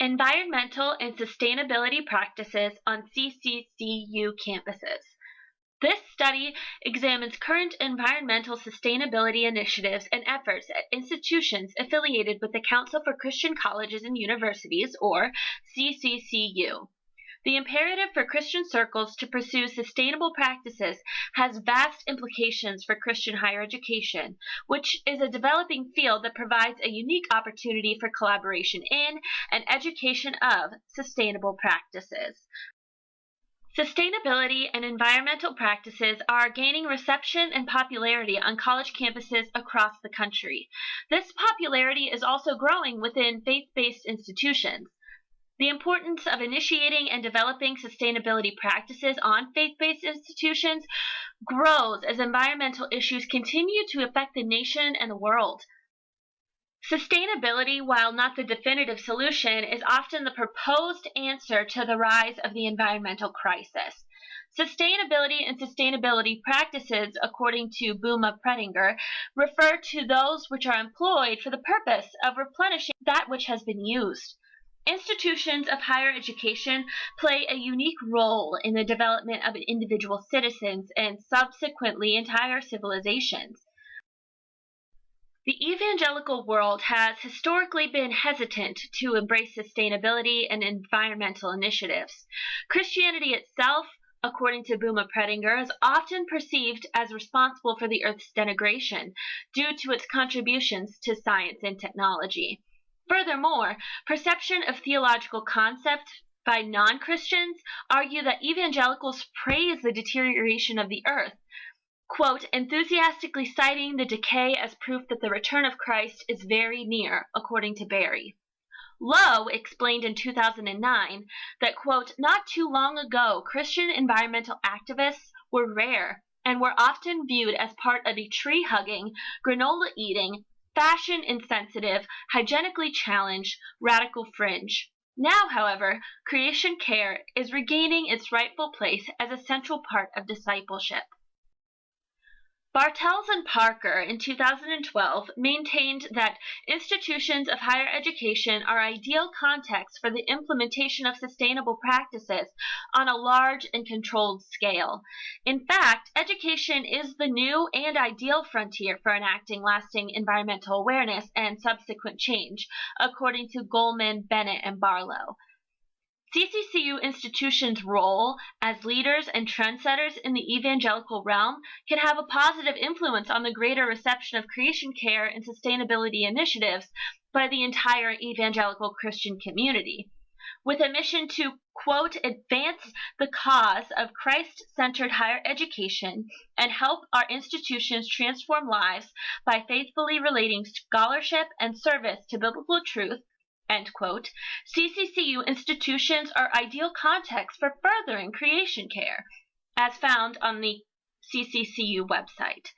Environmental and Sustainability Practices on CCCU Campuses. This study examines current environmental sustainability initiatives and efforts at institutions affiliated with the Council for Christian Colleges and Universities, or CCCU. The imperative for Christian circles to pursue sustainable practices has vast implications for Christian higher education, which is a developing field that provides a unique opportunity for collaboration in and education of sustainable practices. Sustainability and environmental practices are gaining reception and popularity on college campuses across the country. This popularity is also growing within faith-based institutions. The importance of initiating and developing sustainability practices on faith-based institutions grows as environmental issues continue to affect the nation and the world. Sustainability, while not the definitive solution, is often the proposed answer to the rise of the environmental crisis. Sustainability and sustainability practices, according to Bouma Predinger, refer to those which are employed for the purpose of replenishing that which has been used. Institutions of higher education play a unique role in the development of individual citizens and subsequently entire civilizations. The evangelical world has historically been hesitant to embrace sustainability and environmental initiatives. Christianity itself, according to Bouma Predinger, is often perceived as responsible for the Earth's denigration due to its contributions to science and technology. Furthermore, perception of theological concepts by non-Christians argue that evangelicals praise the deterioration of the earth, quote, enthusiastically citing the decay as proof that the return of Christ is very near, according to Barry. Lowe explained in 2009 that, quote, not too long ago, Christian environmental activists were rare and were often viewed as part of a tree-hugging, granola-eating, fashion-insensitive, hygienically challenged, radical fringe. Now, however, creation care is regaining its rightful place as a central part of discipleship. Bartels and Parker in 2012 maintained that institutions of higher education are ideal contexts for the implementation of sustainable practices on a large and controlled scale. In fact, education is the new and ideal frontier for enacting lasting environmental awareness and subsequent change, according to Goldman, Bennett, and Barlow. CCCU institutions' role as leaders and trendsetters in the evangelical realm can have a positive influence on the greater reception of creation care and sustainability initiatives by the entire evangelical Christian community. With a mission to, quote, advance the cause of Christ-centered higher education and help our institutions transform lives by faithfully relating scholarship and service to biblical truth, end quote, CCCU institutions are ideal contexts for furthering creation care, as found on the CCCU website.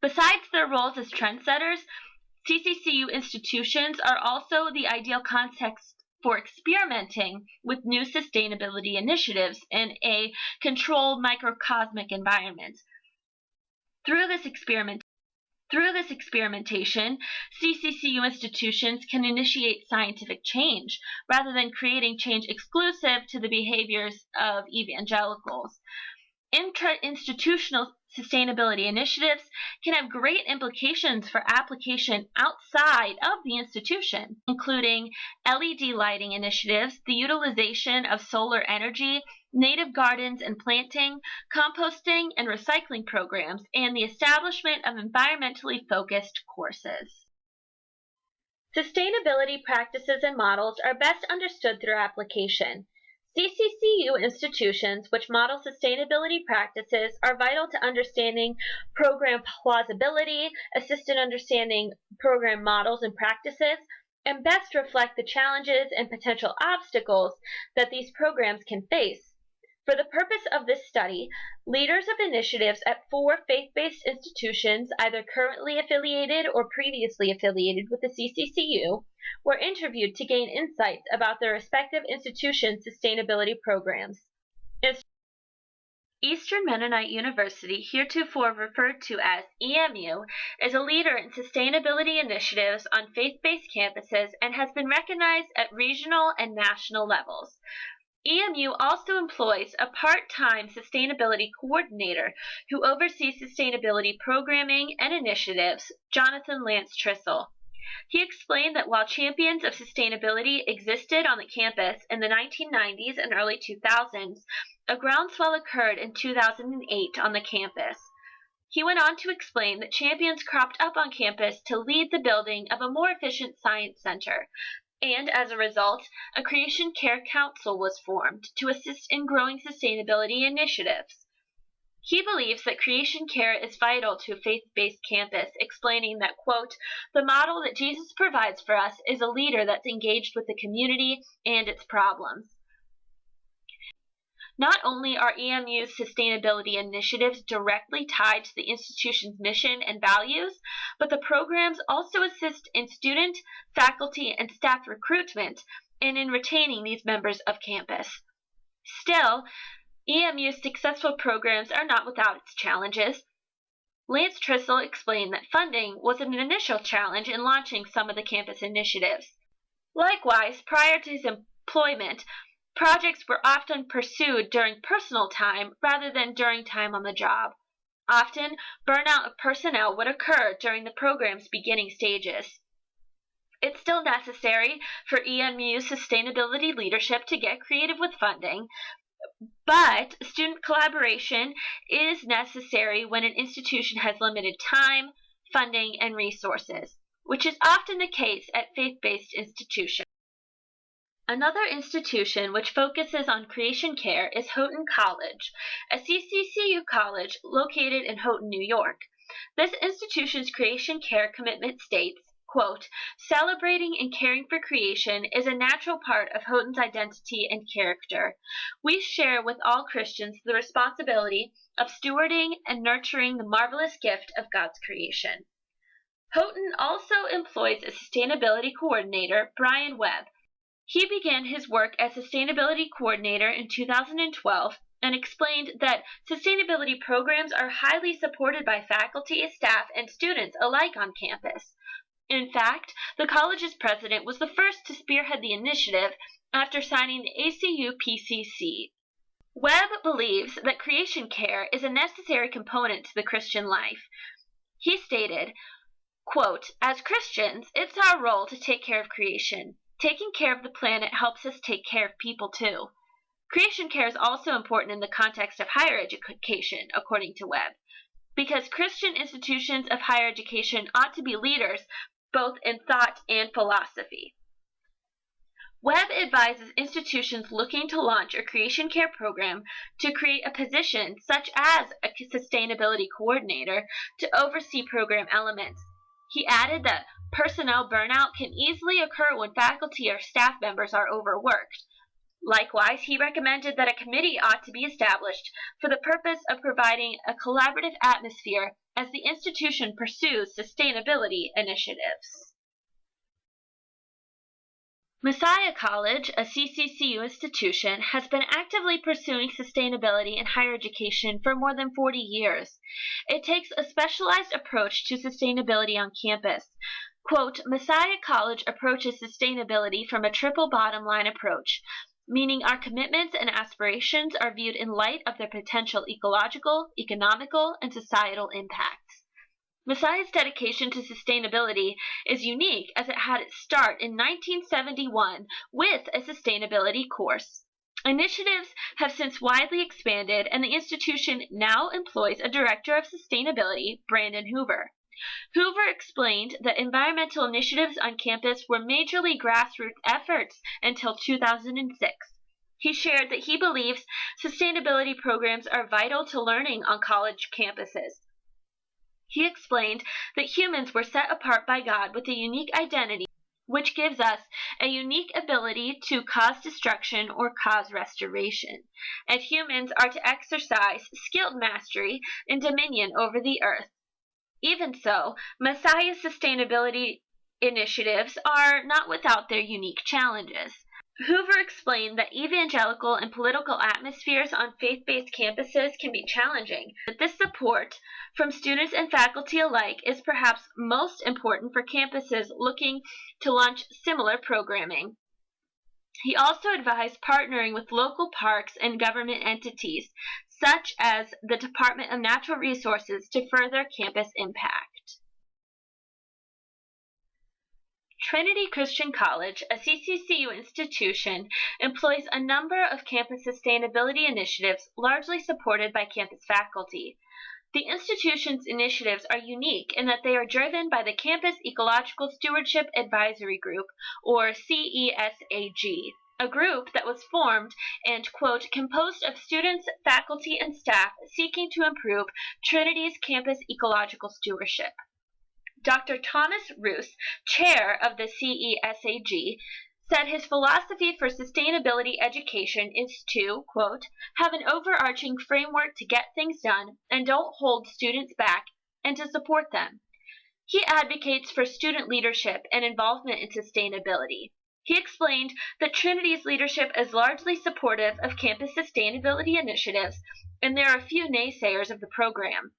Besides their roles as trendsetters, CCCU institutions are also the ideal context for experimenting with new sustainability initiatives in a controlled microcosmic environment. Through this experimentation, CCCU institutions can initiate scientific change rather than creating change exclusive to the behaviors of evangelicals. Intra-institutional sustainability initiatives can have great implications for application outside of the institution, including LED lighting initiatives, the utilization of solar energy, native gardens and planting, composting and recycling programs, and the establishment of environmentally focused courses. Sustainability practices and models are best understood through application. CCCU institutions which model sustainability practices are vital to understanding program plausibility, assist in understanding program models and practices, and best reflect the challenges and potential obstacles that these programs can face. For the purpose of this study, leaders of initiatives at 4 faith-based institutions, either currently affiliated or previously affiliated with the CCCU, were interviewed to gain insights about their respective institutions' sustainability programs. Eastern Mennonite University, heretofore referred to as EMU, is a leader in sustainability initiatives on faith-based campuses and has been recognized at regional and national levels. EMU also employs a part-time sustainability coordinator who oversees sustainability programming and initiatives, Jonathan Lance Trissel. He explained that while champions of sustainability existed on the campus in the 1990s and early 2000s, a groundswell occurred in 2008 on the campus. He went on to explain that champions cropped up on campus to lead the building of a more efficient science center, and as a result, a Creation Care Council was formed to assist in growing sustainability initiatives. He believes that creation care is vital to a faith-based campus, explaining that, quote, the model that Jesus provides for us is a leader that's engaged with the community and its problems. Not only are EMU's sustainability initiatives directly tied to the institution's mission and values, but the programs also assist in student, faculty, and staff recruitment and in retaining these members of campus. Still, EMU's successful programs are not without its challenges. Lance Trissel explained that funding was an initial challenge in launching some of the campus initiatives. Likewise, prior to his employment, projects were often pursued during personal time rather than during time on the job. Often, burnout of personnel would occur during the program's beginning stages. It's still necessary for EMU's sustainability leadership to get creative with funding, but student collaboration is necessary when an institution has limited time, funding, and resources, which is often the case at faith-based institutions. Another institution which focuses on creation care is Houghton College, a CCCU college located in Houghton, New York. This institution's creation care commitment states, quote, celebrating and caring for creation is a natural part of Houghton's identity and character. We share with all Christians the responsibility of stewarding and nurturing the marvelous gift of God's creation. Houghton also employs a sustainability coordinator, Brian Webb. He began his work as sustainability coordinator in 2012 and explained that sustainability programs are highly supported by faculty, staff, and students alike on campus. In fact, the college's president was the first to spearhead the initiative after signing the ACU PCC. Webb believes that creation care is a necessary component to the Christian life. He stated, quote, as Christians, it's our role to take care of creation. Taking care of the planet helps us take care of people too. Creation care is also important in the context of higher education, according to Webb, because Christian institutions of higher education ought to be leaders both in thought and philosophy. Webb advises institutions looking to launch a creation care program to create a position such as a sustainability coordinator to oversee program elements. He added that personnel burnout can easily occur when faculty or staff members are overworked. Likewise, he recommended that a committee ought to be established for the purpose of providing a collaborative atmosphere as the institution pursues sustainability initiatives. Messiah College, a CCCU institution, has been actively pursuing sustainability in higher education for more than 40 years. It takes a specialized approach to sustainability on campus. Quote, Messiah College approaches sustainability from a triple bottom line approach, meaning our commitments and aspirations are viewed in light of their potential ecological, economical, and societal impacts. Messiah's dedication to sustainability is unique as it had its start in 1971 with a sustainability course. Initiatives have since widely expanded, and the institution now employs a director of sustainability, Brandon Hoover. Hoover explained that environmental initiatives on campus were majorly grassroots efforts until 2006. He shared that he believes sustainability programs are vital to learning on college campuses. He explained that humans were set apart by God with a unique identity, which gives us a unique ability to cause destruction or cause restoration, and humans are to exercise skilled mastery and dominion over the earth. Even so, Messiah's sustainability initiatives are not without their unique challenges. Hoover explained that evangelical and political atmospheres on faith-based campuses can be challenging, but this support from students and faculty alike is perhaps most important for campuses looking to launch similar programming. He also advised partnering with local parks and government entities, such as the Department of Natural Resources, to further campus impact. Trinity Christian College, a CCCU institution, employs a number of campus sustainability initiatives largely supported by campus faculty. The institution's initiatives are unique in that they are driven by the Campus Ecological Stewardship Advisory Group, or CESAG, a group that was formed and, quote, composed of students, faculty, and staff seeking to improve Trinity's campus ecological stewardship. Dr. Thomas Roos, chair of the CESAG, said his philosophy for sustainability education is to, quote, have an overarching framework to get things done and don't hold students back, and to support them. He advocates for student leadership and involvement in sustainability. He explained that Trinity's leadership is largely supportive of campus sustainability initiatives, and there are few naysayers of the program.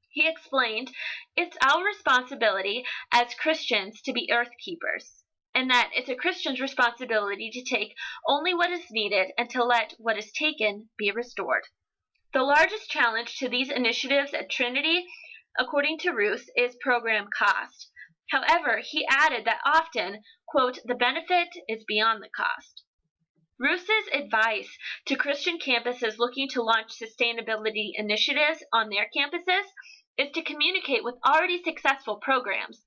He explained, it's our responsibility as Christians to be earth keepers, and that it's a Christian's responsibility to take only what is needed and to let what is taken be restored. The largest challenge to these initiatives at Trinity, according to Roos, is program cost. However, he added that often, quote, the benefit is beyond the cost. Roos's advice to Christian campuses looking to launch sustainability initiatives on their campuses is to communicate with already successful programs.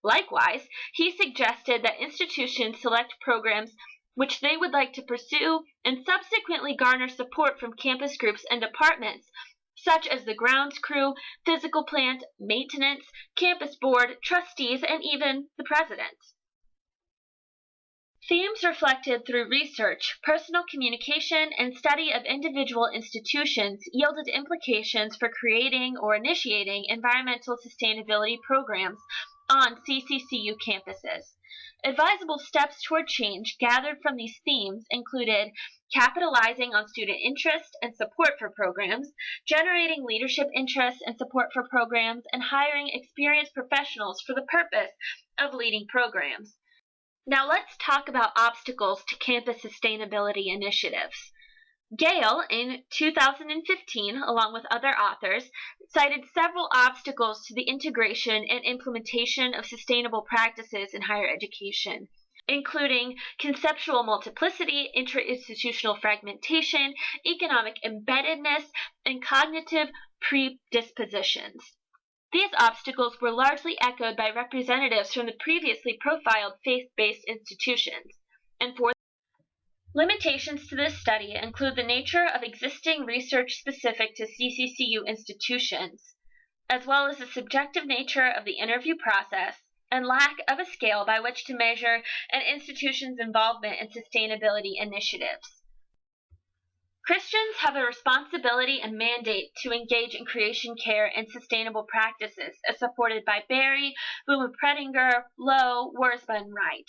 Likewise, he suggested that institutions select programs which they would like to pursue and subsequently garner support from campus groups and departments, such as the grounds crew, physical plant, maintenance, campus board, trustees, and even the president. Themes reflected through research, personal communication, and study of individual institutions yielded implications for creating or initiating environmental sustainability programs on CCCU campuses. Advisable steps toward change gathered from these themes included capitalizing on student interest and support for programs, generating leadership interest and support for programs, and hiring experienced professionals for the purpose of leading programs. Now let's talk about obstacles to campus sustainability initiatives. Gale, in 2015, along with other authors, cited several obstacles to the integration and implementation of sustainable practices in higher education, including conceptual multiplicity, interinstitutional fragmentation, economic embeddedness, and cognitive predispositions. These obstacles were largely echoed by representatives from the previously profiled faith-based institutions, and for limitations to this study include the nature of existing research specific to CCCU institutions, as well as the subjective nature of the interview process and lack of a scale by which to measure an institution's involvement in sustainability initiatives. Christians have a responsibility and mandate to engage in creation care and sustainable practices, as supported by Berry, Boomer-Predinger, Lowe, Wurzba, and Wright.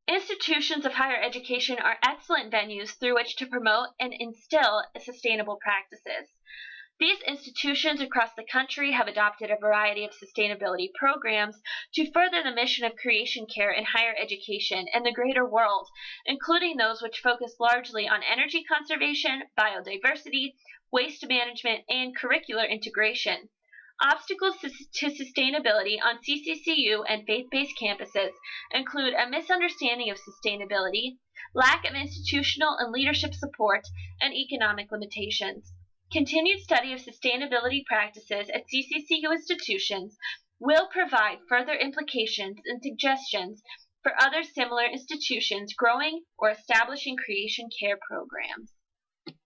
Institutions of higher education are excellent venues through which to promote and instill sustainable practices. These institutions across the country have adopted a variety of sustainability programs to further the mission of creation care in higher education and the greater world, including those which focus largely on energy conservation, biodiversity, waste management, and curricular integration. Obstacles to sustainability on CCCU and faith-based campuses include a misunderstanding of sustainability, lack of institutional and leadership support, and economic limitations. Continued study of sustainability practices at CCCU institutions will provide further implications and suggestions for other similar institutions growing or establishing creation care programs.